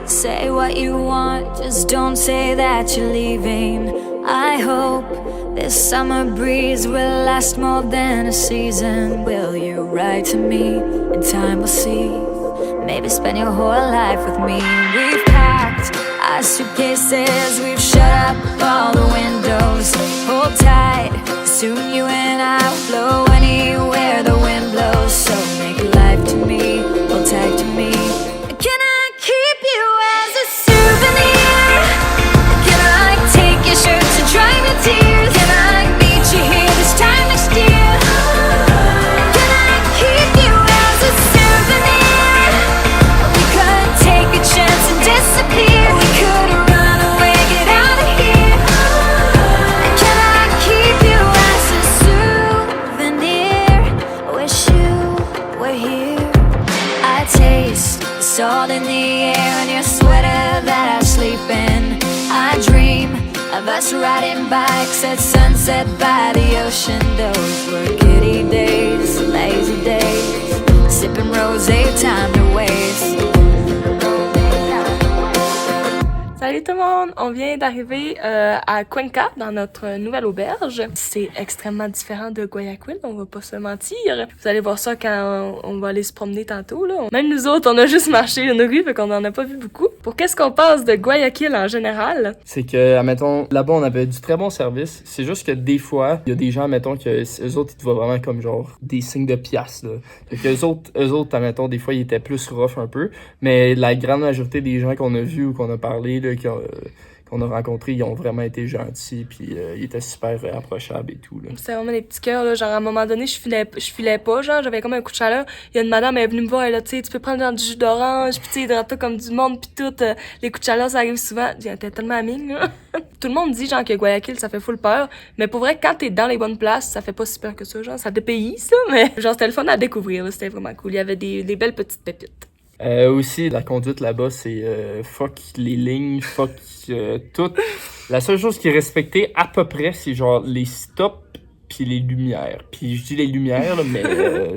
Say what you want, just don't say that you're leaving. I hope this summer breeze will last more than a season. Will you write to me? In time we'll see. Maybe spend your whole life with me. We've packed our suitcases, we've shut up all the windows. Hold tight, soon you and I will flow anywhere the wind blows. So make life to me, hold tight to me. Can I keep you as a souvenir? Can I take your shirt to dry your tears? Can I meet you here this time next year? Can I keep you as a souvenir? We could take a chance and disappear. We could run away, get out of here. Can I keep you as a souvenir? I wish you were here. I taste the salt in the air and your sweater that I sleep in. I dream of us riding bikes at sunset by the ocean. Those were giddy days, lazy days, sipping rosé, time to waste. Salut tout le monde! On vient d'arriver à Cuenca, dans notre nouvelle auberge. C'est extrêmement différent de Guayaquil, on va pas se mentir. Vous allez voir ça quand on va aller se promener tantôt, là. Même nous autres, on a juste marché une rue, fait qu'on en a pas vu beaucoup. Pour qu'est-ce qu'on pense de Guayaquil en général? C'est que, admettons, là-bas, on avait du très bon service. C'est juste que des fois, il y a des gens, admettons, que eux autres, ils te voient vraiment comme genre des signes de pièces, là. Fait que eux autres, admettons, des fois, ils étaient plus rough un peu. Mais la grande majorité des gens qu'on a vus ou qu'on a parlé, là, qu'on a rencontrés, ils ont vraiment été gentils, puis ils étaient super approchables et tout, là. C'était vraiment des petits cœurs, là. Genre, à un moment donné, je filais pas, genre, j'avais comme un coup de chaleur. Il y a une madame, elle est venue me voir, elle a, tu sais, tu peux prendre genre, du jus d'orange, pis tu sais, hydrate-toi comme du monde, pis tout. Les coups de chaleur, ça arrive souvent. J'étais tellement amine, là. Tout le monde dit, genre, que Guayaquil, ça fait full peur. Mais pour vrai, quand t'es dans les bonnes places, ça fait pas si peur que ça, genre. Ça dépayse, là, mais genre, c'était le fun à découvrir, là. C'était vraiment cool. Il y avait des belles petites pépites. Aussi, la conduite là-bas, c'est fuck les lignes, fuck tout. La seule chose qui est respectée à peu près, c'est genre les stops puis les lumières. Puis je dis les lumières, là, mais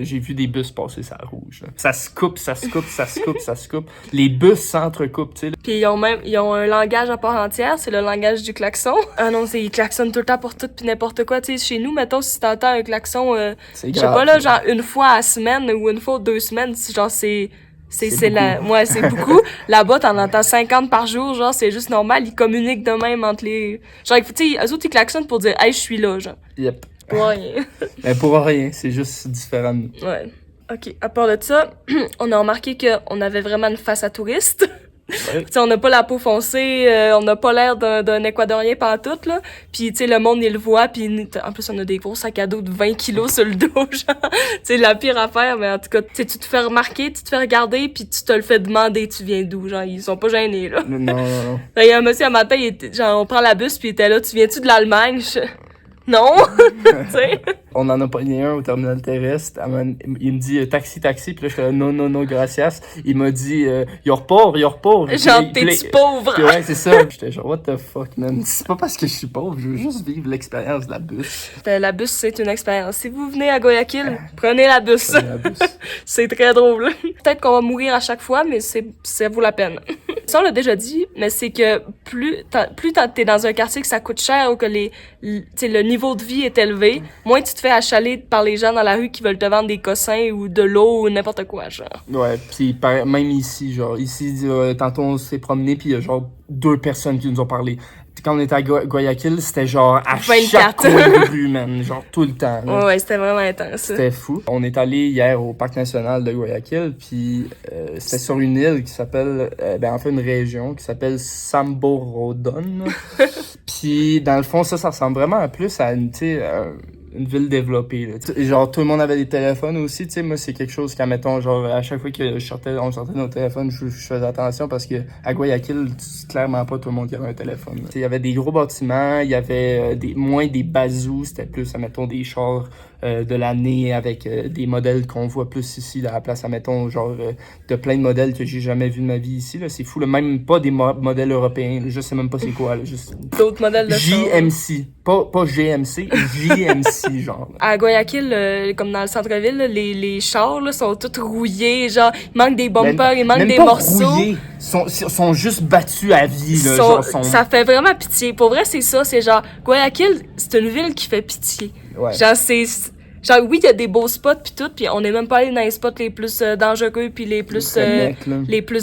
j'ai vu des bus passer ça rouge, là. Ça se coupe, ça se coupe, ça se coupe, ça se coupe. Les bus s'entrecoupent, tu sais. Puis ils ont un langage à part entière, c'est le langage du klaxon. Ah non, ils klaxonnent tout le temps pour tout puis n'importe quoi. Tu sais, chez nous, mettons, si t'entends un klaxon, je sais pas, là, genre une fois à la semaine ou une fois 2 semaines, genre c'est beaucoup. Là-bas, t'en entends 50 par jour, genre, c'est juste normal. Ils communiquent de même entre les... Genre, tu sais, eux autres, ils klaxonnent pour dire « Hey, je suis là », genre. Yep. Pour rien. Mais pour rien, c'est juste différent de nous. Ouais. OK. À part de ça, on a remarqué qu'on avait vraiment une face à touriste. Ouais. T'sais, on n'a pas la peau foncée, on n'a pas l'air d'un Équadorien pantoute, là. Puis, tu sais, le monde, il le voit, puis en plus, on a des gros sacs à dos de 20 kilos sur le dos, genre. C'est la pire affaire, mais en tout cas, tu te fais remarquer, tu te fais regarder, puis tu te le fais demander, tu viens d'où, genre, ils sont pas gênés, là. Non. Il y a un monsieur, un matin, il était, genre, on prend la bus, puis il était là, tu viens-tu de l'Allemagne? Non! Tu sais? On en a pogné un au terminal terrestre. Il me dit taxi, puis là, je fais non, gracias. Il m'a dit y'a report. Genre, t'es-tu pauvre? Puis ouais, c'est ça. J'étais genre, what the fuck, man. C'est pas parce que je suis pauvre, je veux juste vivre l'expérience de la bus. La bus, c'est une expérience. Si vous venez à Guayaquil, prenez la bus. Prenez la bus. C'est très drôle. Peut-être qu'on va mourir à chaque fois, mais ça vaut la peine. Ça, on l'a déjà dit, mais c'est que plus t'es dans un quartier que ça coûte cher ou que le niveau de vie est élevé, moins tu te fais achaler par les gens dans la rue qui veulent te vendre des cossins ou de l'eau ou n'importe quoi, genre. Ouais, pis même ici, genre, tantôt on s'est promené pis il y a genre 2 personnes qui nous ont parlé. Quand on était à Guayaquil, c'était genre à 24. Chaque coin de rue, man, genre tout le temps. Là. Ouais, c'était vraiment intense. C'était fou. On est allé hier au parc national de Guayaquil, puis c'était sur une île qui s'appelle, en fait une région qui s'appelle Samborondón. Puis dans le fond, ça ressemble vraiment plus à une ville développée, là. Genre, tout le monde avait des téléphones aussi, tu sais. Moi, c'est quelque chose qu'à, mettons, genre, à chaque fois que on sortait nos téléphones, je faisais attention parce que à Guayaquil, c'est clairement pas tout le monde qui avait un téléphone. Il y avait des gros bâtiments, il y avait moins des bazous, c'était plus, mettons, des chars de l'année avec des modèles qu'on voit plus ici, à la place, admettons, genre de plein de modèles que j'ai jamais vu de ma vie ici. Là. C'est fou, là. Même pas des modèles européens. Là. Je sais même pas c'est quoi. Là. Juste... D'autres modèles de chars. JMC. Pas GMC, JMC, genre. Là. À Guayaquil, comme dans le centre-ville, là, les chars là, sont tous rouillés. Genre, il manque des bumpers, il manque même des pas morceaux. Rouillés. Sont juste battus à vie. Là, Ça fait vraiment pitié. Pour vrai, c'est ça. C'est genre, Guayaquil, c'est une ville qui fait pitié. Ouais. Genre, oui, il y a des beaux spots pis tout, pis on est même pas allé dans les spots les plus dangereux pis les plus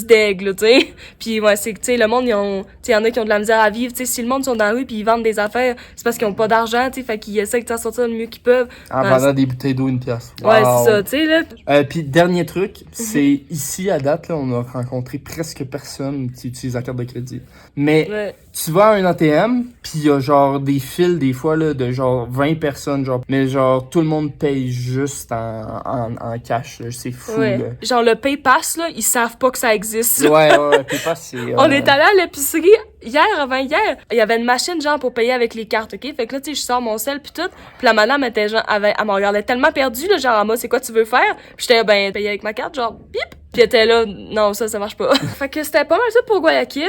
d'aigles, tu sais. Pis ouais, c'est que, tu sais, le monde, il y en a qui ont de la misère à vivre, tu sais. Si le monde sont dans la rue pis ils vendent des affaires, c'est parce qu'ils ont pas d'argent, tu sais. Fait qu'ils essaient de s'en sortir le mieux qu'ils peuvent. En vendant des bouteilles d'eau, 1 pièce. Wow. Ouais, c'est ça, tu sais, là. Puis dernier truc, c'est ici, à date, là, on a rencontré presque personne qui utilise la carte de crédit. Mais tu vas à un ATM, pis il y a genre des files, des fois, là, de genre 20 personnes, genre. Mais genre, tout le monde paye juste en cash, là. C'est fou, là. Genre, le PayPass, là, ils savent pas que ça existe. Ouais, PayPass, c'est... On est allé à l'épicerie avant-hier, il y avait une machine, genre, pour payer avec les cartes, OK? Fait que là, tu sais, je sors mon sel pis tout. Pis la madame était, genre, elle me regardait tellement perdue, là, genre, moi, c'est quoi tu veux faire? Pis j'étais, ben, payer avec ma carte, genre, bip! Pis elle était là, non, ça marche pas. Fait que c'était pas mal ça pour Guayaquil.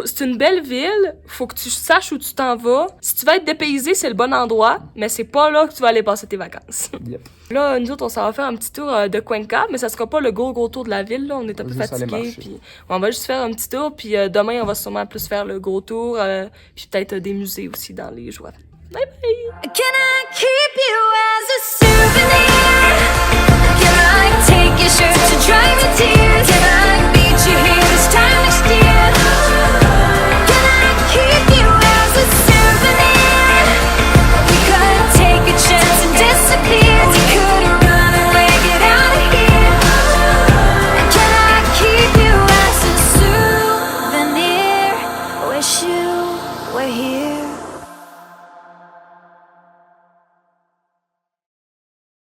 C'est une belle ville. Faut que tu saches où tu t'en vas. Si tu vas être dépaysé, c'est le bon endroit. Mais c'est pas là que tu vas aller passer tes vacances. Yep. Là, nous autres, on s'en va faire un petit tour de Cuenca. Mais ça sera pas le gros tour de la ville, là. On est un peu fatigués. Puis on va juste faire un petit tour. Puis demain, on va sûrement plus faire le gros tour. Puis peut-être des musées aussi dans les jours. Bye bye! Can I keep you as a souvenir? Can I take your shirt to dry your tears? Can I meet you here this time next year? Can I keep you as a souvenir? We could take a chance and disappear. We could run away, get out of here. Can I keep you as a souvenir? Wish you were here.